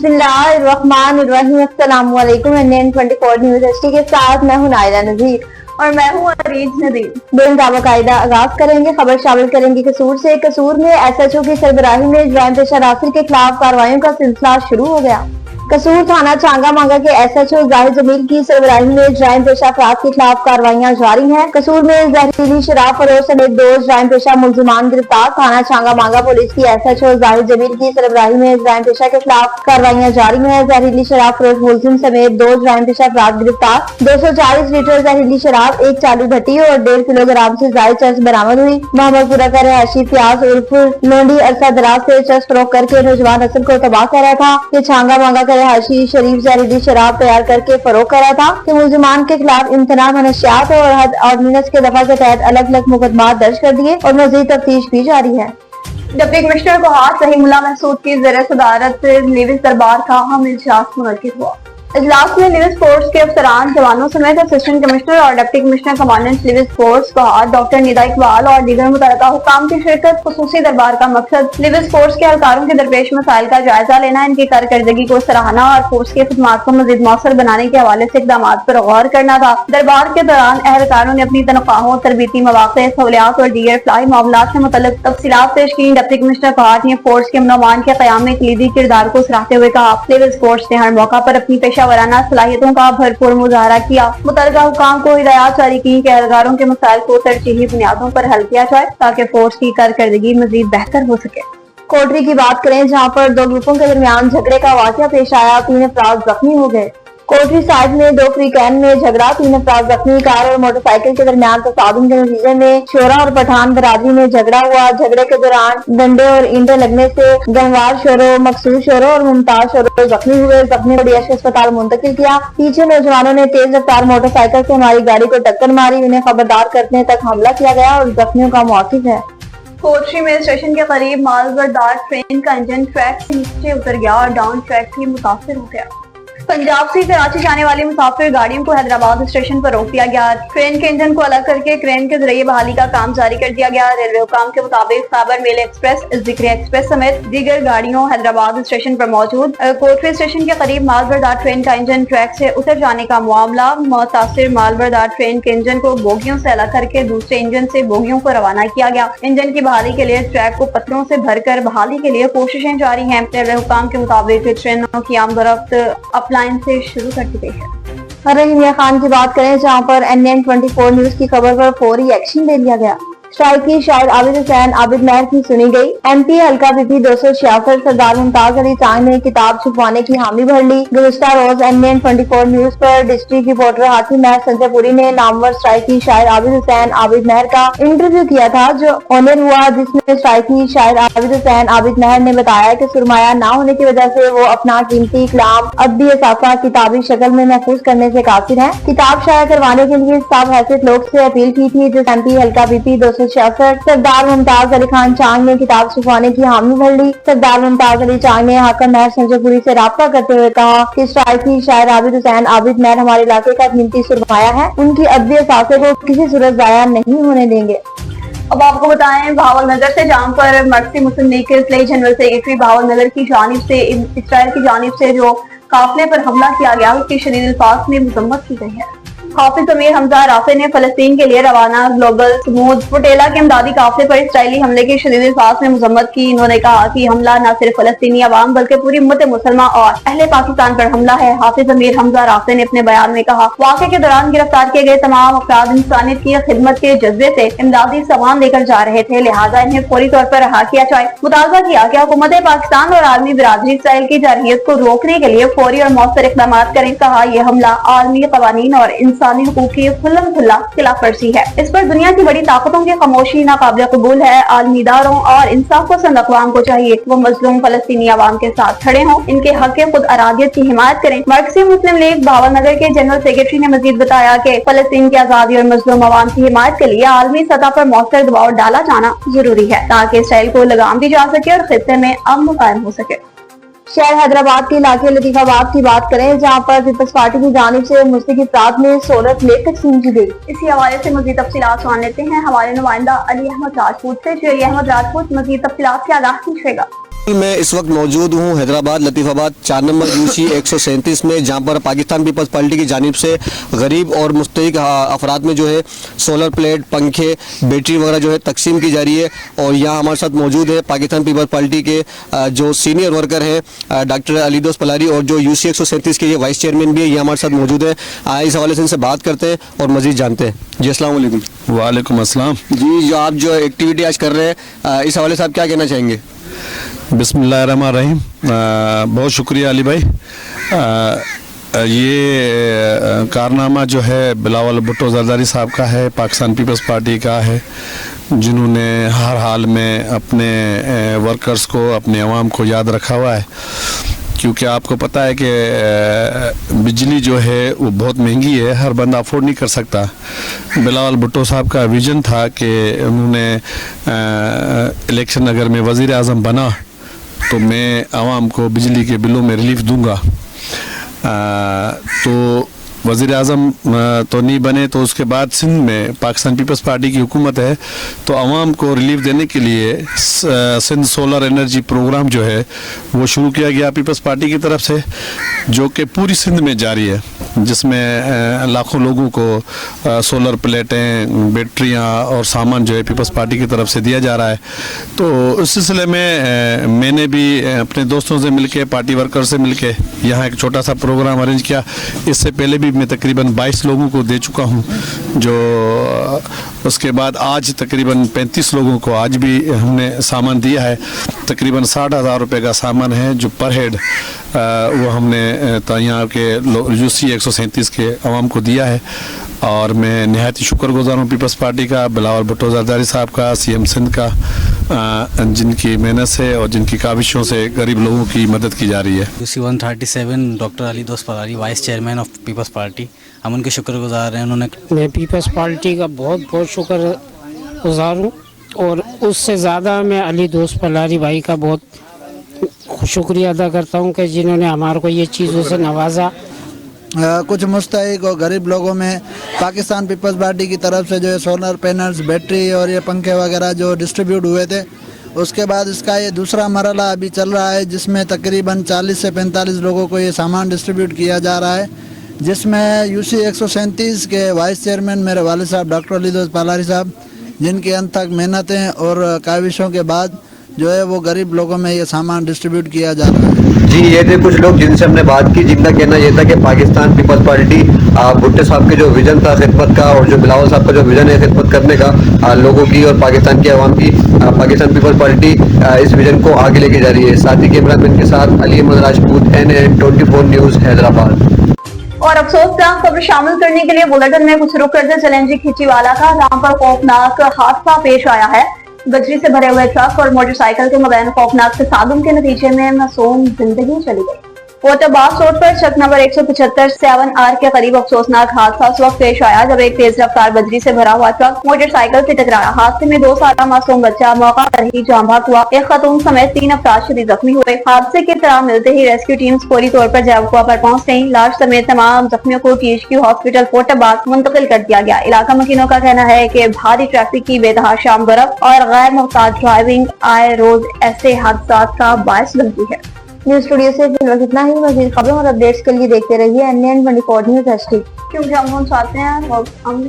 बिस्मिल्लाहिर्रहमानिर्रहीम। अस्सलामुअलैकुम। NN24 news HD के साथ मैं हूं नायला नज़ीर और मैं हूं अरीज नदीम। बाकायदा आगाज करेंगे। खबर शामिल करेंगे कसूर से। कसूर में SHO की सरबराही में जराइम पेशा रासिल के खिलाफ कार्रवाइयों का सिलसिला शुरू हो गया। कसूर थाना चांगा मांगा के SHO जाहिर जमील की सरबराही में जराइम पेशा अफराद के खिलाफ कार्रवाइयां जारी हैं। कसूर में जहरीली शराब फरोख्त समेत 2 जराइम पेशा मुलजिमान गिरफ्तार। थाना चांगा मांगा पुलिस की SHO जाहिर जमील की सरबराही में जराइम पेशा के खिलाफ कार्रवाइयां जारी हैं। जहरीली शराब फरोख्त मुलजिम समेत 2 जराइम पेशा अफराद गिरफ्तार। 240 लीटर जहरीली शराब, 1 चालू भट्टी और 1.5 किलोग्राम से जायद चरस बरामद हुई। मोहम्मदपुरा का रहायशी प्याज उर्फ लोंडी अरसा दराज से चरस फरोख्त करके नौजवान असल को तबाह कर रहा था। ये चांगा मांगा का रहायशी शरीफ जहरीली शराब तैयार करके फरोख्त कर रहा था कि मुलजिमान के खिलाफ इम्तना मनशियात और हद ऑर्डिनेंस के दफा के तहत अलग अलग मुकदमा दर्ज कर दिए और मजीद तफ्तीश भी जारी है। डिप्टी कमिश्नर को हाथ रहीमुल्लाह महसूद की ज़ेर सदारत लिविस दरबार का अहम इजलास मुनक्किद हुआ। इजलास में लिविस फोर्स के अफसरान, जवानों समेत असिस्टेंट कमिश्नर और deputy commissioner commandant Lewis force doctor Nida Iqbal और दीगर मुतल्लिका हुकाम की शिरकत। खुसूसी दरबार का मकसद लिविस फोर्स के एहलकारों के दरपेश मसाइल का जायजा लेना, इनकी कारकर्दगी को सराहना और फोर्स की खिदमात को मजीद मौसर बनाने के हवाले से इकदाम पर गौर करना था। दरबार के दौरान एहलकारों ने अपनी तनख्वाहों, तरबीती मौक़े, सहूलियात और दीगर फ्लाई मामलात से मुतल्लिक तफसीलात पेश की। डिप्टी कमिश्नर कोहाट ने फोर्स के अमन के क़याम में कलीदी किरदार को सराहते हुए कहा, लिविस फोर्स ने हर मौका पर अपनी पेशावराना सलाहियतों का भरपूर मुजाहरा किया। मुतल्लिका हुकाम को हिदायत जारी की कि एहलकारों के मसाइल को तरजीही बुनियादों पर हल किया जाए ताकि फोर्स की कारकर्दगी मजीद बेहतर हो सके। कोटरी की बात करें, जहां पर 2 ग्रुपों के दरमियान झगड़े का वाक़या पेश आया। 3 अफराद जख्मी हो गए। कोटरी साइड में 2 फ्रीकैन में झगड़ा, 3 अफराद जख्मी। कार और मोटरसाइकिल के दरमियान तसादुम के नतीजे में शोरा और पठान बरादरी में झगड़ा हुआ। झगड़े के दौरान डंडे और ईंटें लगने से गंवार शोरो, मकसूद शोरो और मुमताज शोरो जख्मी हुए। जख्मी को DH अस्पताल मुंतकिल किया। पीछे नौजवानों ने तेज रफ्तार मोटरसाइकिल से हमारी गाड़ी को टक्कर मारी। उन्हें खबरदार करने तक हमला किया गया और जख्मियों का मौक़िफ़ है। कोटरी में स्टेशन के करीब मालबरदार ट्रेन का इंजन ट्रैक से नीचे उतर गया और डाउन ट्रैक ही मुतासिर हो गया। पंजाब से कराची जाने वाली मुसाफिर गाड़ियों को हैदराबाद स्टेशन पर रोक दिया गया। ट्रेन के इंजन को अलग करके क्रेन के जरिए बहाली का काम जारी कर दिया गया। रेलवे हुकाम के मुताबिक खैबर मेल एक्सप्रेस, जिक्र एक्सप्रेस समेत दीगर गाड़ियों हैदराबाद स्टेशन पर मौजूद। कोटरी स्टेशन के करीब मालबरदार ट्रेन का इंजन ट्रैक से उतर जाने का मामला। मुतासिर मालबरदार ट्रेन के इंजन को बोगियों से अलग करके दूसरे इंजन से बोगियों को रवाना किया गया। इंजन की बहाली के लिए ट्रैक को पत्थरों से भरकर बहाली के लिए कोशिशें जारी हैं। रेलवे हुकाम के मुताबिक ट्रेनों की आमदोरफ्त अपलाइन से शुरू कर दी गई है। रहीम खान की बात करें, जहां पर NN24 न्यूज की खबर पर फौरी एक्शन ले लिया गया। स्ट्राइकी शायर आबिद हुसैन आबिद महर की सुनी गई। MP हल्का BP 266 सरदार मुमताज अली चांद ने किताब छुपवाने की हामी भर ली। गुज़िश्ता रोज NN24 न्यूज पर डिस्ट्रिक्ट रिपोर्टर हाथी महर संजयपुरी ने नामवर स्ट्राइकी शायर आबिद हुसैन आबिद महर का इंटरव्यू किया था, जो ऑनर हुआ, जिसमें स्ट्राइकी शायर आबिद हुसैन आबिद महर ने बताया कि सुरमाया न होने की वजह से वो अपना कीमती कलाम अदबी असासा किताबी शक्ल में महफूज करने से कासिर है। किताब शाया करवाने के लिए साफ हैसियत लोग से अपील की थी, जिस MP हल्का BP 266 सरदार मुमताज अली खान चांग ने किताब छुपवाने की हामी भर ली। सरदार मुमताज अली चांग ने हाकिम महर संजयपुरी से राब्ता करते हुए कहा कि स्ट्राइकी शायर आबिद हुसैन आबिद महर हमारे इलाके का कीमती सुरमाया है, उनकी अदबी असासे को किसी सूरत जाया नहीं होने देंगे। अब आपको बताएं, भावलनगर से जहां पर मर्कज़ी मुस्लिम लीग के इस्लाही जनरल सेक्रेटरी भावलनगर की जानिब से इस्राइल की जानिब से जो काफिले पर हमला किया गया, उसकी शदीद अल्फाज में मज़म्मत की गई है। हाफिज अमीर हमजा राफे ने फलस्तीन के लिए रवाना ग्लोबल समूद वटेला के इमदादी काफिले पर इसराइली हमले की शदीद अल्फाज में मज़म्मत की। इन्होंने कहा कि हमला न सिर्फ फलस्तीनी अवाम बल्कि पूरी उम्मत मुसलमान और अहले पाकिस्तान पर हमला है। हाफिज अमीर हमजा राफे ने अपने बयान में कहा, वाक़े के दौरान गिरफ्तार किए गए तमाम अफराद इंसानियत की खिदमत के जज्बे से इमदादी सामान लेकर जा रहे थे, लिहाजा इन्हें फौरी तौर पर रहा किया जाए। मुतालबा किया कि हुकूमत पाकिस्तान और आलमी बिरादरी इसराइल की जारहियत को रोकने के लिए फौरी और मौसर इक़दाम करें। कहा, यह हमला आलमी क़वानीन और इंसानी हुकूक की खुल्लम खुल्ला खिलाफ वर्जी है। इस पर दुनिया की बड़ी ताकतों की खामोशी नाकाबिल कबूल है। आलमी इदारों और इंसाफ पसंद अक़वाम को चाहिए वो मजलूम फलस्तीनी अवाम के साथ खड़े हों, इनके हक खुद अरादियत की हिमायत करें। मर्कज़ी मुस्लिम लीग भावलनगर के जनरल सेक्रेटरी ने मजीद बताया कि फलस्तीन की आजादी और मजलूम अवाम की हिमायत के लिए आलमी सतह पर मौसर दबाव डाला जाना जरूरी है, ताकि इसराइल को लगाम दी जा सके और खित्ते में अमन कायम हो सके। शहर हैदराबाद के इलाके लतीफाबाद की बात करें, जहां पर पीपल्स पार्टी की जानिब से मुस्तकिल अफराद में सोलर प्लेट तकसीम की गई। इसी हवाले से मजीद तफसीलात जान लेते हैं हमारे नुमाइंदा अली अहमद राजपूत से। जो अली अहमद राजपूत मजीद तफसीलात से आगाह कीजिएगा। میں اس وقت موجود ہوں حیدرآباد لطیف آباد 4 نمبر UC 137 میں، جہاں پر پاکستان پیپلز پارٹی کی جانب سے غریب اور مستحق افراد میں جو ہے سولر پلیٹ، پنکھے، بیٹری وغیرہ جو ہے تقسیم کی جا رہی ہے. اور یہاں ہمارے ساتھ موجود ہے پاکستان پیپلز پارٹی کے جو سینئر ورکر ہیں ڈاکٹر علی دوست پلاری، اور جو UC 137 کے یہ وائس چیئرمین بھی ہے، یہ ہمارے ساتھ موجود ہیں. اس حوالے سے ان سے بات کرتے ہیں اور مزید جانتے ہیں. جی السلام علیکم. وعلیکم السلام. جی جو آپ جو ایکٹیویٹی آج کر رہے ہیں اس حوالے سے آپ کیا کہنا چاہیں گے؟ بسم اللہ الرحمن الرحیم. بہت شکریہ علی بھائی. یہ کارنامہ جو ہے بلاول بھٹو زرداری صاحب کا ہے، پاکستان پیپلز پارٹی کا ہے، جنہوں نے ہر حال میں اپنے ورکرز کو، اپنے عوام کو یاد رکھا ہوا ہے. کیونکہ آپ کو پتہ ہے کہ بجلی جو ہے وہ بہت مہنگی ہے، ہر بندہ افورڈ نہیں کر سکتا. بلاول بھٹو صاحب کا ویژن تھا کہ انہوں نے الیکشن اگر میں وزیر اعظم بنا تو میں عوام کو بجلی کے بلوں میں ریلیف دوں گا. تو وزیر اعظم تو نہیں بنے، تو اس کے بعد سندھ میں پاکستان پیپلز پارٹی کی حکومت ہے، تو عوام کو ریلیف دینے کے لیے سندھ سولر انرجی پروگرام جو ہے وہ شروع کیا گیا پیپلز پارٹی کی طرف سے، جو کہ پوری سندھ میں جاری ہے، جس میں لاکھوں لوگوں کو سولر پلیٹیں، بیٹریاں اور سامان جو ہے پیپلز پارٹی کی طرف سے دیا جا رہا ہے. تو اس سلسلے میں نے بھی اپنے دوستوں سے مل کے، پارٹی ورکر سے مل کے یہاں ایک چھوٹا سا پروگرام ارینج کیا. اس سے پہلے بھی میں تقریباً 22 لوگوں کو دے چکا ہوں، جو اس کے بعد آج تقریباً 35 لوگوں کو آج بھی ہم نے سامان دیا ہے. تقریباً 60,000 روپے کا سامان ہے جو پر ہیڈ وہ ہم نے یہاں کے UC 137 کے عوام کو دیا ہے. اور میں نہایت ہی شکر گزار ہوں پیپلز پارٹی کا، بلاول بھٹو زرداری صاحب کا، CM سندھ کا، جن کی محنت سے اور جن کی کاوشوں سے غریب لوگوں کی مدد کی جا رہی ہے. UC 137 doctor Ali Dost Palari vice chairman of Peoples Party, ہم ان کے شکر گزار ہیں. انہوں نے میں پیپلز پارٹی کا بہت بہت شکر گزار ہوں، اور اس سے زیادہ میں علی دوست پلاری بھائی کا بہت شکریہ ادا کرتا ہوں کہ جنہوں نے ہمارے کو یہ چیزوں سے نوازا. کچھ مستحق اور غریب لوگوں میں پاکستان پیپلز پارٹی کی طرف سے جو ہے سولر پینلز، بیٹری اور یہ پنکھے وغیرہ جو ڈسٹریبیوٹ ہوئے تھے. اس کے بعد اس کا یہ دوسرا مرحلہ ابھی چل رہا ہے، جس میں تقریباً 40 سے 45 لوگوں کو یہ سامان ڈسٹریبیوٹ کیا جا رہا ہے، جس میں UC 137 کے وائس چیئرمین میرے والد صاحب ڈاکٹر علی دوست پلاری صاحب، جن کی انت تک محنتیں اور کاوشوں کے بعد جو ہے وہ غریب لوگوں میں یہ سامان ڈسٹریبیوٹ کیا جا رہا ہے. جی یہ تھے کچھ لوگ جن سے ہم نے بات کی، جن کا کہنا یہ تھا کہ پاکستان پیپلز پارٹی بھٹو صاحب کے جو ویژن تھا خدمت کا، اور جو بلاول صاحب کا جو ویژن ہے خدمت کرنے کا لوگوں کی اور پاکستان کی عوام کی، پاکستان پیپلز پارٹی اس ویژن کو آگے لے کے جا رہی ہے. ساتھی کیمرہ مین کے ساتھ علی احمد راجپوت، NN 24 نیوز حیدرآباد. اور افسوسناک خبر شامل کرنے کے لیے بلیٹن میں کچھ رک کرتے چلیں جی کھچی والا کا، جہاں پر خوفناک حادثہ پیش آیا ہے. بجری سے بھرے ہوئے ٹرک اور موٹر سائیکل کے مابین خوفناک تصادم کے نتیجے میں معصوم زندگی چلی گئی. کوٹباس روڈ پر چک نمبر 175 7R کے قریب افسوسناک حادثہ اس وقت پیش آیا جب ایک تیز رفتار بجری سے بھرا ہوا ٹرک موٹر سائیکل سے ٹکرایا. حادثے میں 2 سالہ معصوم بچہ موقع پر ہی جاں بحق ہوا. ایک خاتون سمیت 3 افراد شدید زخمی ہوئے. حادثے کی اطلاع ملتے ہی ریسکیو ٹیمز فوری طور پر جاوقوا پر پہنچ گئیں. لاش سمیت تمام زخمیوں کو THQ ہاسپٹل کوٹباس منتقل کر دیا گیا. علاقہ مکینوں کا کہنا ہے کہ بھاری ٹریفک کی بے تحاشا برف اور غیر محتاط ڈرائیونگ آئے روز ایسے حادثات کا باعث بنتی ہے. نیوز اسٹوڈیو سے فی الوقت اتنا ہی. مزید خبروں اور اپڈیٹس کے لیے دیکھتے رہیے NN 24 نیوز HD. کیونکہ ہم چاہتے ہیں اور ہم